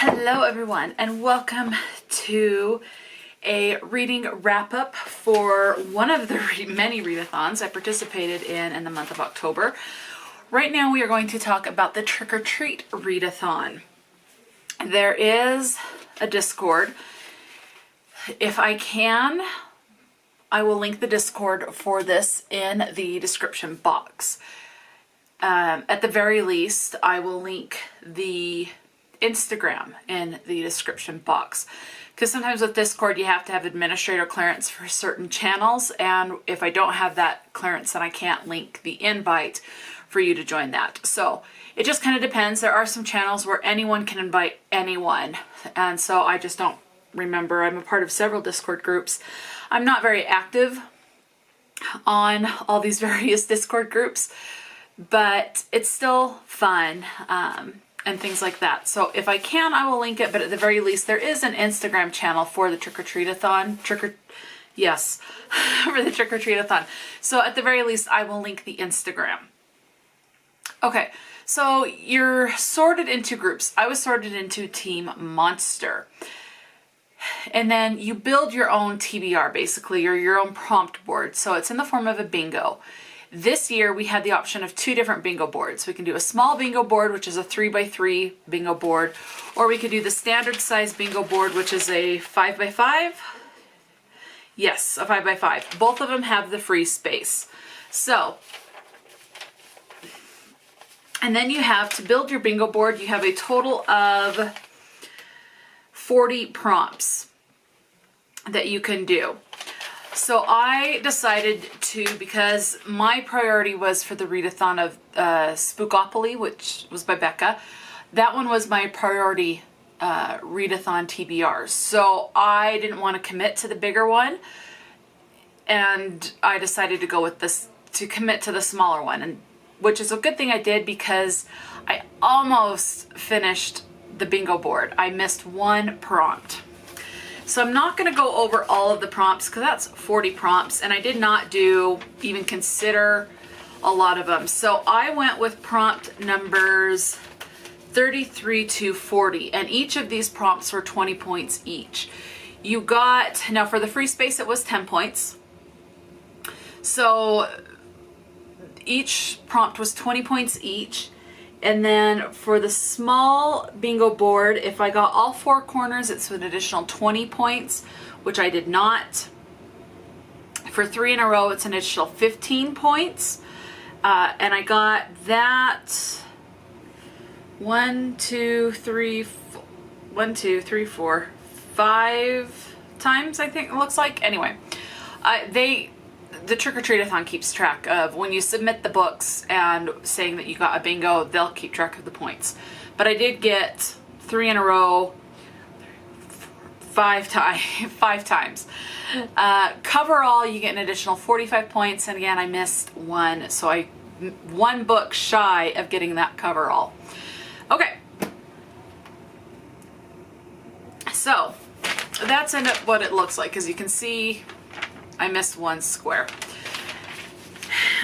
Hello everyone, and welcome to a reading wrap-up for one of the many readathons I participated in the month of October. Right now we are going to talk about the Trick-or-Treat readathon. There is a Discord. If I can, I will link the Discord for this in the description box. At the very least, I will link the Instagram in the description box, because sometimes with Discord you have to have administrator clearance for certain channels, and if I don't have that clearance, then I can't link the invite for you to join that. So it just kind of depends. There are some channels where anyone can invite anyone, and so I just don't remember. I'm a part of several Discord groups. I'm not very active on all these various Discord groups, but it's still fun. And things like that. So if I can, I will link it, but at the very least, there is an Instagram channel for the Trick-or-Treatathon. For the Trick-or-Treatathon. So at the very least, I will link the Instagram. Okay, so you're sorted into groups. I was sorted into Team Monster. And then you build your own TBR, basically, or your own prompt board. So it's in the form of a bingo. This year we had the option of two different bingo boards. We can do a small bingo board, which is a 3x3 bingo board, or we could do the standard size bingo board, which is a 5x5. Yes, a 5x5. Both of them have the free space. So, and then you have to build your bingo board. You have a total of 40 prompts that you can do. So I decided to, because my priority was for the readathon of Spookopoly, which was by Becca. That one was my priority readathon TBR. So I didn't want to commit to the bigger one, and I decided to go with this, to commit to the smaller one, and which is a good thing I did, because I almost finished the bingo board. I missed one prompt. So I'm not going to go over all of the prompts, because that's 40 prompts, and I did not even consider a lot of them. So I went with prompt numbers 33 to 40, and each of these prompts were 20 points each. You got, now for the free space it was 10 points. So each prompt was 20 points each. And then for the small bingo board, if I got all four corners, it's an additional 20 points, which I did not. For 3 in a row, it's an additional 15 points. And I got that 5 times, I think it looks like. Anyway, the Trick-or-Treatathon keeps track of when you submit the books and saying that you got a bingo, they'll keep track of the points. But I did get 3 in a row, 5 times. Coverall, you get an additional 45 points, and again, I missed one, so one book shy of getting that coverall. Okay. So that's what it looks like. As you can see, I missed one square.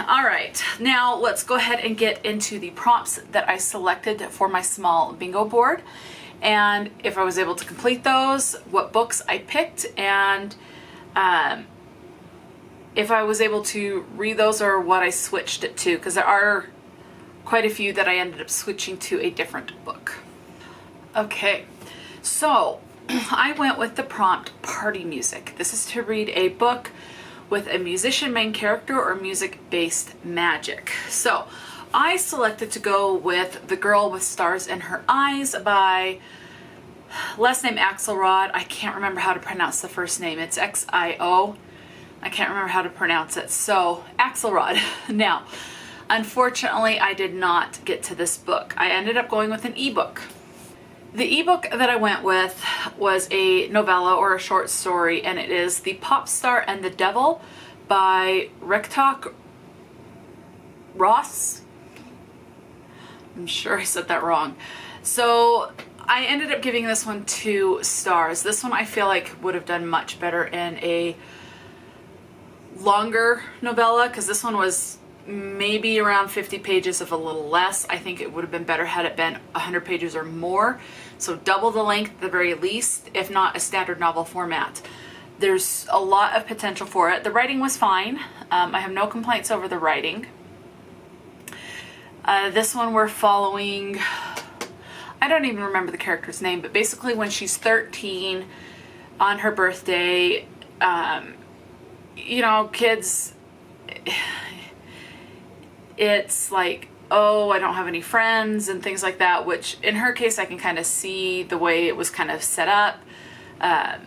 All right, now let's go ahead and get into the prompts that I selected for my small bingo board, and if I was able to complete those, what books I picked, and if I was able to read those or what I switched it to, because there are quite a few that I ended up switching to a different book. Okay, so I went with the prompt Party Music. This is to read a book with a musician main character or music-based magic. So I selected to go with The Girl with Stars in Her Eyes by, last name Axelrod. I can't remember how to pronounce the first name. It's X-I-O. I can't remember how to pronounce it. So Axelrod. Now, unfortunately, I did not get to this book. I ended up going with an ebook. The ebook that I went with was a novella or a short story, and it is The Pop Star and the Devil by Rektok Ross. I'm sure I said that wrong. So I ended up giving this one 2 stars. This one I feel like would have done much better in a longer novella, because this one was maybe around 50 pages, if a little less. I think it would have been better had it been 100 pages or more. So double the length at the very least, if not a standard novel format. There's a lot of potential for it. The writing was fine. I have no complaints over the writing. This one we're following, I don't even remember the character's name, but basically when she's 13 on her birthday, you know, kids, it's like, oh, I don't have any friends and things like that, which in her case I can kind of see the way it was kind of set up. And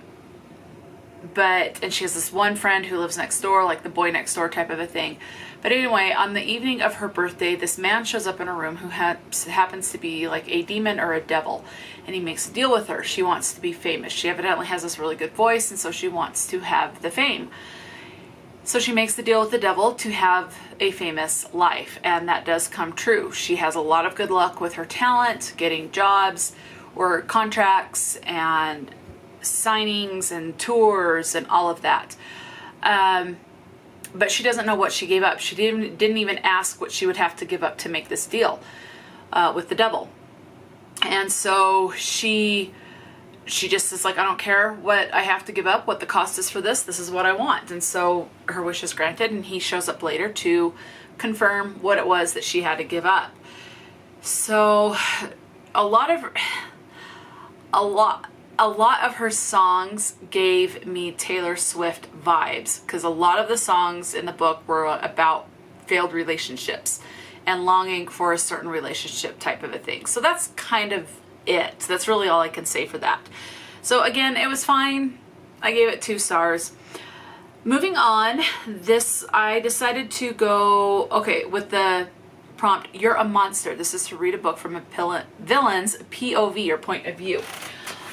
she has this one friend who lives next door, like the boy next door type of a thing. But anyway, on the evening of her birthday, this man shows up in her room who happens to be like a demon or a devil, and he makes a deal with her. She wants to be famous. She evidently has this really good voice, and so she wants to have the fame. So she makes the deal with the devil to have a famous life, and that does come true. She has a lot of good luck with her talent, getting jobs or contracts and signings and tours and all of that. But she doesn't know what she gave up. She didn't even ask what she would have to give up to make this deal with the devil. And so she just is like, I don't care what I have to give up, what the cost is for this. This is what I want. And so her wish is granted, and he shows up later to confirm what it was that she had to give up. So a lot of her songs gave me Taylor Swift vibes, because a lot of the songs in the book were about failed relationships and longing for a certain relationship type of a thing. So that's kind of it. That's really all I can say for that. So again, it was fine. I gave it 2 stars. Moving on, I decided to go, okay, with the prompt, you're a monster. This is to read a book from a villain's POV, or point of view.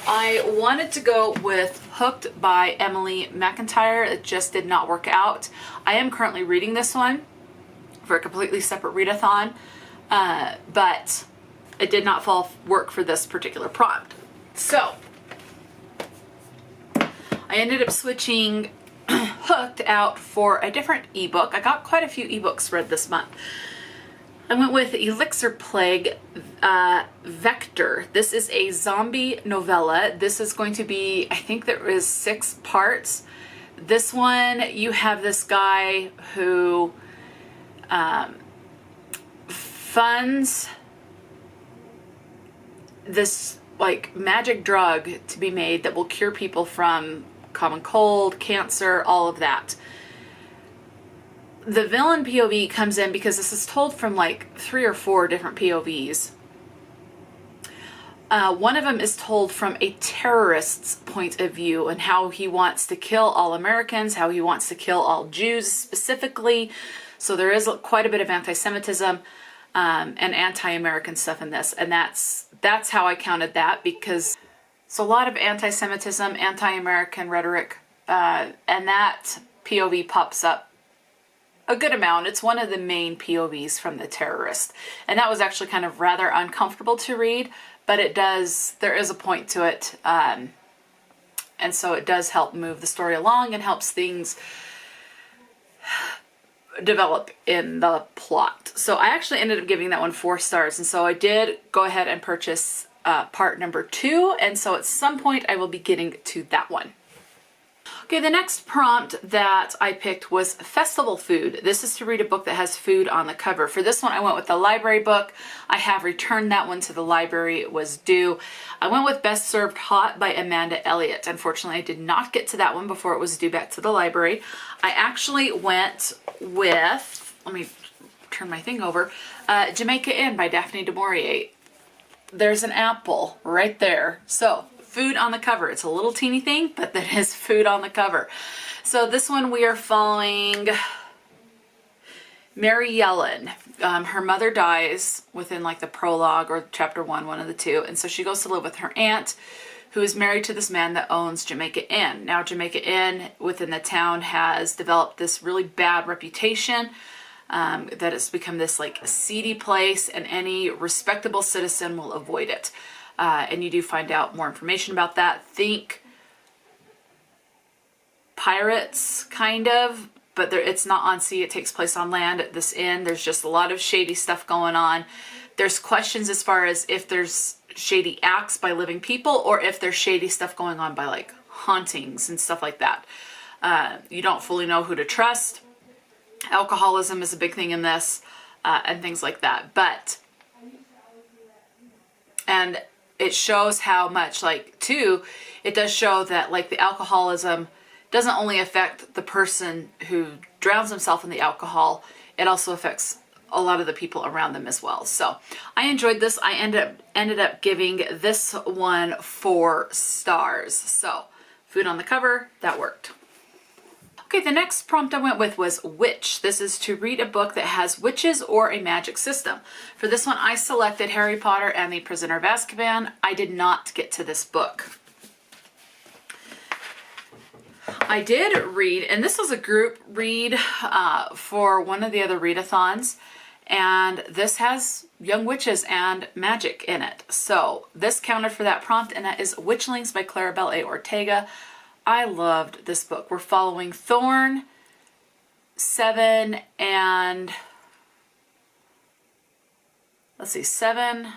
I wanted to go with Hooked by Emily McIntire. It just did not work out. I am currently reading this one for a completely separate readathon, but it did not work for this particular prompt. So I ended up switching Hooked out for a different ebook. I got quite a few ebooks read this month. I went with Elixr Plague Vector. This is a zombie novella. This is going to be, I think there is 6 parts. This one, you have this guy who funds this like magic drug to be made that will cure people from common cold, cancer, all of that. The villain POV comes in because this is told from like 3 or 4 different POVs. One of them is told from a terrorist's point of view and how he wants to kill all Americans, how he wants to kill all Jews specifically. So there is quite a bit of anti-Semitism and anti-American stuff in this. And that's how I counted that, because it's a lot of anti-Semitism, anti-American rhetoric, and that POV pops up a good amount. It's one of the main POVs from the terrorist. And that was actually kind of rather uncomfortable to read, but there is a point to it. And so it does help move the story along and helps things develop in the plot. So I actually ended up giving that one 4 stars. And so I did go ahead and purchase part number 2. And so at some point I will be getting to that one. Okay, the next prompt that I picked was festival food. This is to read a book that has food on the cover. For this one, I went with the library book. I have returned that one to the library. It was due. I went with Best Served Hot by Amanda Elliot. Unfortunately, I did not get to that one before it was due back to the library. I actually went with, let me turn my thing over, Jamaica Inn by Daphne du Maurier. There's an apple right there. So, food on the cover. It's a little teeny thing, but that is food on the cover. So this one we are following Mary Yellen. Her mother dies within like the prologue or chapter 1, one of the two. And so she goes to live with her aunt, who is married to this man that owns Jamaica Inn. Now Jamaica Inn within the town has developed this really bad reputation, that it's become this like seedy place, and any respectable citizen will avoid it. And you do find out more information about that. Think pirates, kind of, but it's not on sea. It takes place on land at this inn. There's just a lot of shady stuff going on. There's questions as far as if there's shady acts by living people or if there's shady stuff going on by like hauntings and stuff like that. You don't fully know who to trust. Alcoholism is a big thing in this, and things like that. And it shows how much, like, too, it does show that, like, the alcoholism doesn't only affect the person who drowns himself in the alcohol, it also affects a lot of the people around them as well. So I enjoyed this. I ended up giving this one 4 stars. So food on the cover, that worked. Okay, the next prompt I went with was Witch. This is to read a book that has witches or a magic system. For this one, I selected Harry Potter and the Prisoner of Azkaban. I did not get to this book. I did read, and this was a group read for one of the other readathons, and this has young witches and magic in it. So this counted for that prompt, and that is Witchlings by Claribel A. Ortega. I loved this book. We're following Thorn, Seven, and let's see, Seven.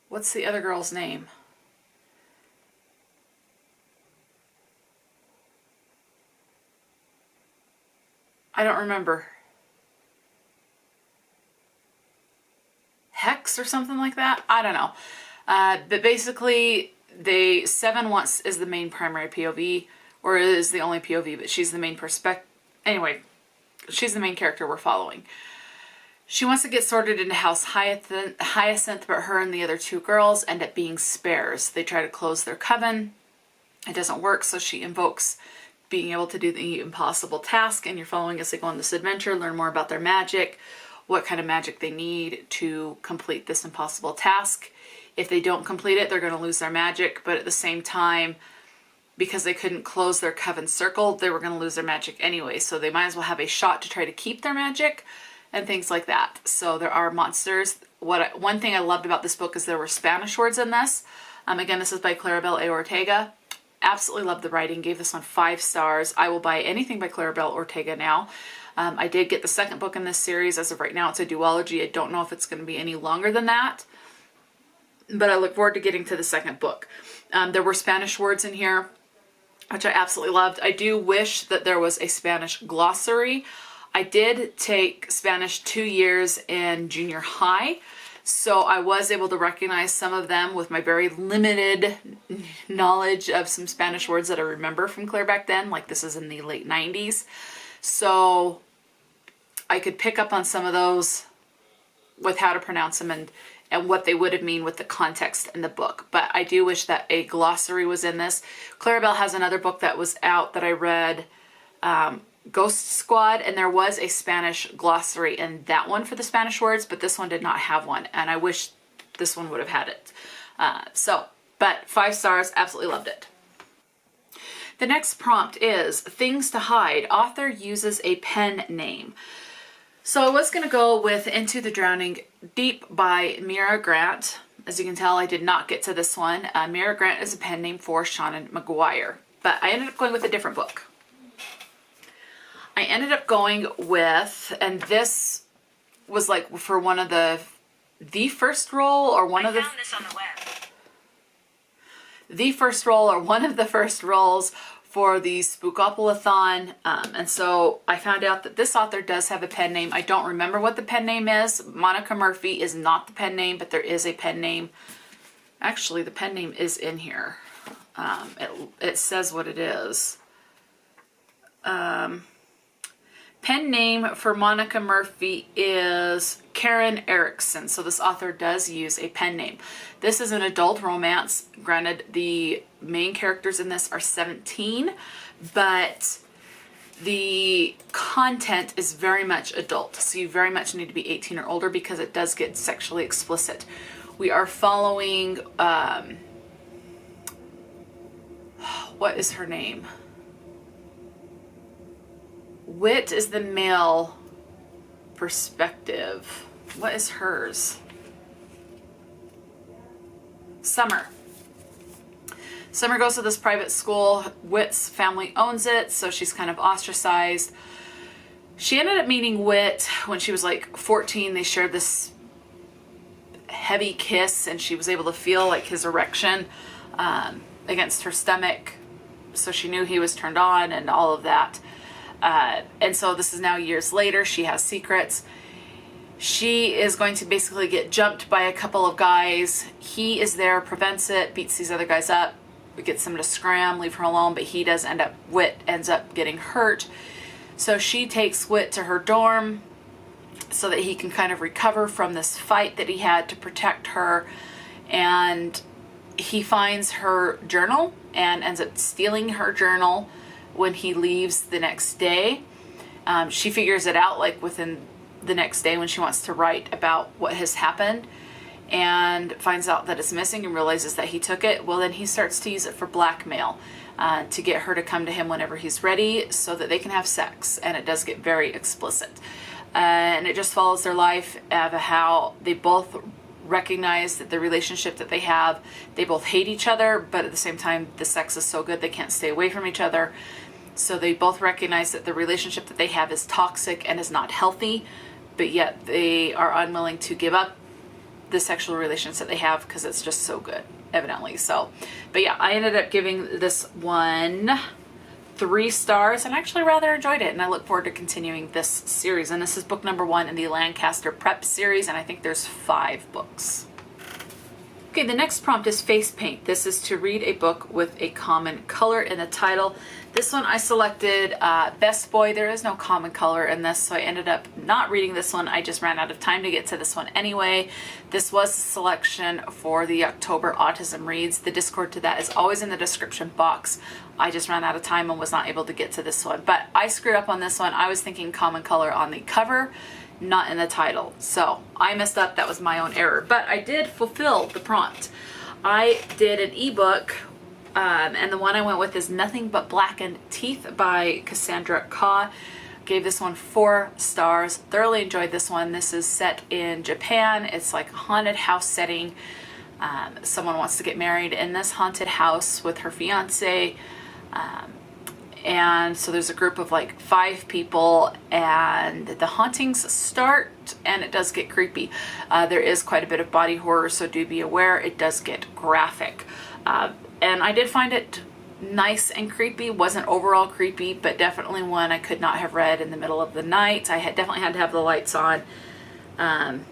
What's the other girl's name? I don't remember. Hex or something like that? I don't know. But basically, Seven is the main primary POV, or is the only POV, but she's the main anyway, she's the main character we're following. She wants to get sorted into House Hyacinth, but her and the other 2 girls end up being spares. They try to close their coven. It doesn't work, so she invokes being able to do the impossible task, and you're following as they go on this adventure, learn more about their magic, what kind of magic they need to complete this impossible task. If they don't complete it, they're going to lose their magic, but at the same time, because they couldn't close their coven circle, they were going to lose their magic anyway, so they might as well have a shot to try to keep their magic and things like that. So there are monsters. One thing I loved about this book is there were Spanish words in this. Again, this is by Claribel A. Ortega. Absolutely loved the writing. Gave this one 5 stars. I will buy anything by Claribel Ortega now. I did get the second book in this series. As of right now, it's a duology. I don't know if it's going to be any longer than that, but I look forward to getting to the second book. There were Spanish words in here, which I absolutely loved. I do wish that there was a Spanish glossary. I did take Spanish 2 years in junior high, so I was able to recognize some of them with my very limited knowledge of some Spanish words that I remember from clear back then, like this is in the late 90s. So I could pick up on some of those with how to pronounce them and what they would have mean with the context in the book. But I do wish that a glossary was in this. Claribel has another book that was out that I read, Ghost Squad, and there was a Spanish glossary in that one for the Spanish words, but this one did not have one, and I wish this one would have had it. But 5 stars, absolutely loved it. The next prompt is Things to Hide. Author uses a pen name. So I was going to go with Into the Drowning Deep by Mira Grant. As you can tell, I did not get to this one. Mira Grant is a pen name for Shannon McGuire, but I ended up going with a different book. I ended up going with, and this was like for one of the first roll or one of the... I found this on the web. The first roll or one of the first rolls for the Spookopoly-thon, and so I found out that this author does have a pen name. I don't remember what the pen name is. Monica Murphy is not the pen name, but there is a pen name. Actually, the pen name is in here. It says what it is. Pen name for Monica Murphy is Karen Erickson. So this author does use a pen name. This is an adult romance. Granted, the main characters in this are 17, but the content is very much adult. So you very much need to be 18 or older because it does get sexually explicit. We are following, what is her name? Wit is the male perspective. What is hers? Summer. Summer goes to this private school. Whit's family owns it, so she's kind of ostracized. She ended up meeting Whit when she was like 14. They shared this heavy kiss, and she was able to feel like his erection against her stomach. So she knew he was turned on and all of that. And so this is now years later. She has secrets. She is going to basically get jumped by a couple of guys. He is there, prevents it, beats these other guys up, gets them to scram, leave her alone, but he does end up, Whit ends up getting hurt. So she takes Whit to her dorm so that he can kind of recover from this fight that he had to protect her. And he finds her journal and ends up stealing her journal when he leaves the next day. She figures it out like within the next day when she wants to write about what has happened, and finds out that it's missing and realizes that he took it. Well, then he starts to use it for blackmail to get her to come to him whenever he's ready so that they can have sex. And it does get very explicit. And it just follows their life of how they both recognize that the relationship that they have, they both hate each other, but at the same time the sex is so good they can't stay away from each other. So they both recognize that the relationship that they have is toxic and is not healthy, but yet they are unwilling to give up the sexual relations that they have because it's just so good, evidently. So, but yeah, I ended up giving this one 3 stars and actually rather enjoyed it, and I look forward to continuing this series. And this is book number 1 in the Lancaster Prep series, and I think there's 5 books. Okay, the next prompt is face paint. This is to read a book with a common color in the title. This one I selected Best Boy. There is no common color in this, so I ended up not reading this one. I just ran out of time to get to this one anyway. This was a selection for the October Autism Reads. The Discord to that is always in the description box. I just ran out of time and was not able to get to this one. But I screwed up on this one. I was thinking common color on the cover, not in the title. So I messed up. That was my own error. But I did fulfill the prompt. I did an ebook, and the one I went with is Nothing But Blackened Teeth by Cassandra Kaw. Gave this one 4 stars. Thoroughly enjoyed this one. This is set in Japan. It's like a haunted house setting. Someone wants to get married in this haunted house with her fiance. And so there's a group of like 5 people, and the hauntings start, and it does get creepy. There is quite a bit of body horror, so do be aware. It does get graphic. And I did find it nice and creepy. Wasn't overall creepy, but definitely one I could not have read in the middle of the night. I definitely had to have the lights on and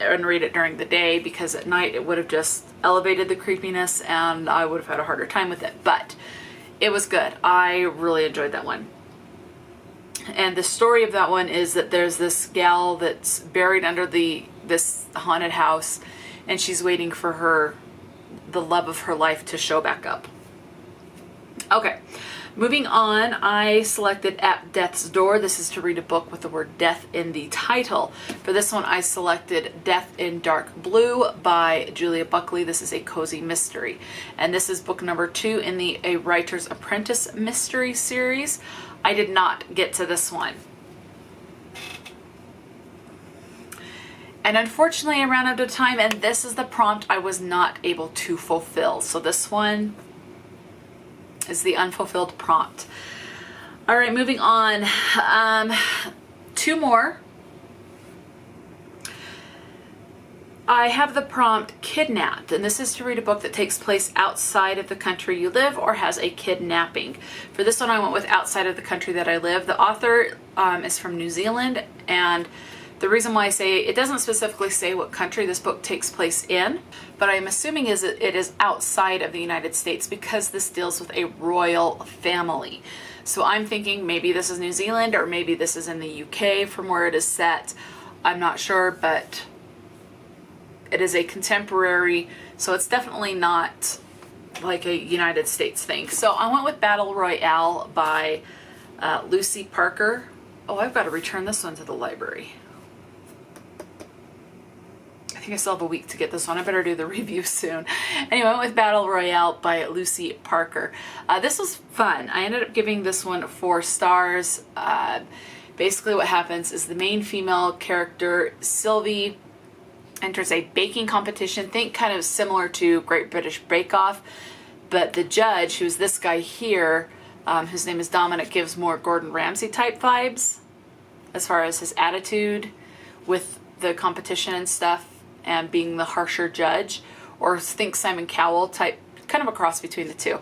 read it during the day, because at night it would have just elevated the creepiness and I would have had a harder time with it. But it was good. I really enjoyed that one. And the story of that one is that there's this gal that's buried under this haunted house, and she's waiting for the love of her life to show back up. Okay, moving on, I selected At Death's Door. This is to read a book with the word death in the title. For this one, I selected Death in Dark Blue by Julia Buckley. This is a cozy mystery. And this is book number 2 in the A Writer's Apprentice mystery series. I did not get to this one. And unfortunately, I ran out of time, and this is the prompt I was not able to fulfill. So this one is the unfulfilled prompt. All right, moving on. 2 more. I have the prompt Kidnapped, and this is to read a book that takes place outside of the country you live or has a kidnapping. For this one, I went with outside of the country that I live. The author is from New Zealand, and the reason why I say it doesn't specifically say what country this book takes place in, but I'm assuming it is outside of the United States because this deals with a royal family. So I'm thinking maybe this is New Zealand, or maybe this is in the UK from where it is set. I'm not sure, but it is a contemporary, so it's definitely not like a United States thing. So I went with Battle Royale by Lucy Parker. Oh, I've got to return this one to the library. I think I still have a week to get this one. I better do the review soon. Anyway, I went with Battle Royale by Lucy Parker. This was fun. I ended up giving this one 4 stars. Basically what happens is the main female character, Sylvie, enters a baking competition. Think kind of similar to Great British Bake Off. But the judge, who's this guy here, his name is Dominic, gives more Gordon Ramsay type vibes as far as his attitude with the competition and stuff and being the harsher judge, or think Simon Cowell type, kind of a cross between the two.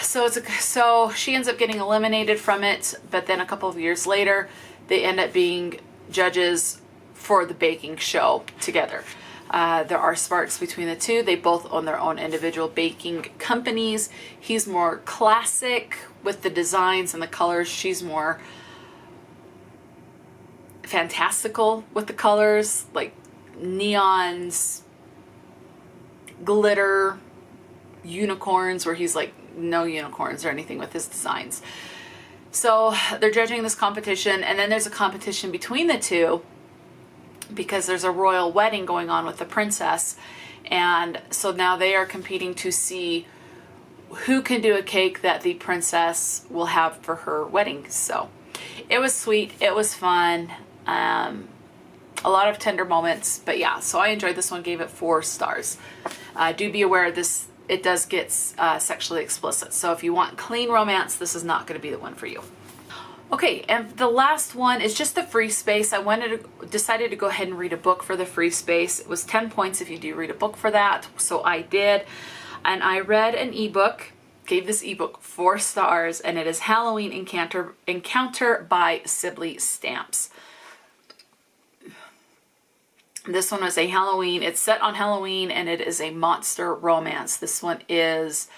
So she ends up getting eliminated from it, but then a couple of years later, they end up being judges for the baking show together. There are sparks between the two. They both own their own individual baking companies. He's more classic with the designs and the colors. She's more fantastical with the colors, like neons, glitter, unicorns, where he's like no unicorns or anything with his designs. So they're judging this competition, and then there's a competition between the two because there's a royal wedding going on with the princess, and so now they are competing to see who can do a cake that the princess will have for her wedding. So it was sweet, it was fun, a lot of tender moments, but yeah, so I enjoyed this one, gave it 4 stars. Do be aware this, it does get sexually explicit, so if you want clean romance, this is not going to be the one for you. Okay, and the last one is just the free space. I decided to go ahead and read a book for the free space. It was 10 points if you do read a book for that, so I did. And I read an ebook, gave this ebook 4 stars, and it is Halloween Encounter by Sibley Stamps. This one was a Halloween, it's set on Halloween, and it is a monster romance. This one is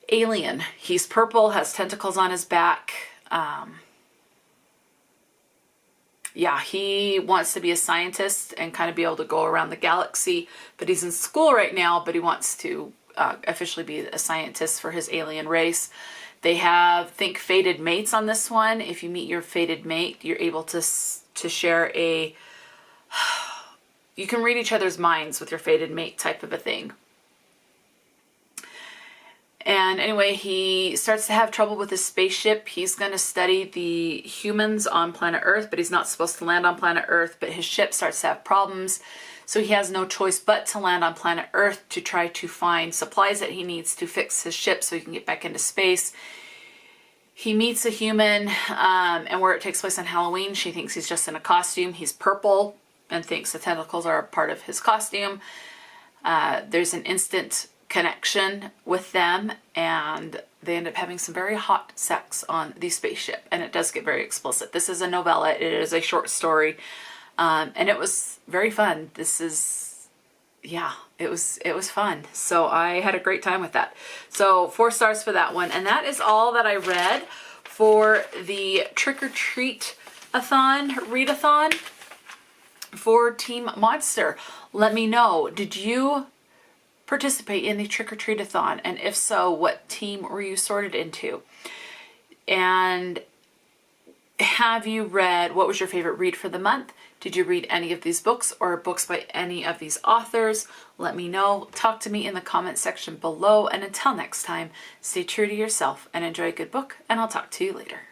alien. He's purple, has tentacles on his back. Yeah, he wants to be a scientist and kind of be able to go around the galaxy, but he's in school right now, but he wants to officially be a scientist for his alien race. They have, think, fated mates on this one. If you meet your fated mate, you're able to share a, you can read each other's minds with your fated mate type of a thing. And anyway, he starts to have trouble with his spaceship. He's going to study the humans on planet Earth, but he's not supposed to land on planet Earth, but his ship starts to have problems. So he has no choice but to land on planet Earth to try to find supplies that he needs to fix his ship so he can get back into space. He meets a human, and where it takes place on Halloween, she thinks he's just in a costume. He's purple and thinks the tentacles are a part of his costume. There's an instant connection with them, and they end up having some very hot sex on the spaceship, and it does get very explicit. This is a novella, it is a short story, and it was very fun. This is, yeah, it was fun. So I had a great time with that. So 4 stars for that one, and that is all that I read for the Trick-or-Treat-a-thon readathon for Team Monster. Let me know, did you participate in the Trick-or-Treat-a-thon, and if so, what team were you sorted into? And have you read, what was your favorite read for the month? Did you read any of these books or books by any of these authors? Let me know. Talk to me in the comment section below, and until next time, stay true to yourself and enjoy a good book, and I'll talk to you later.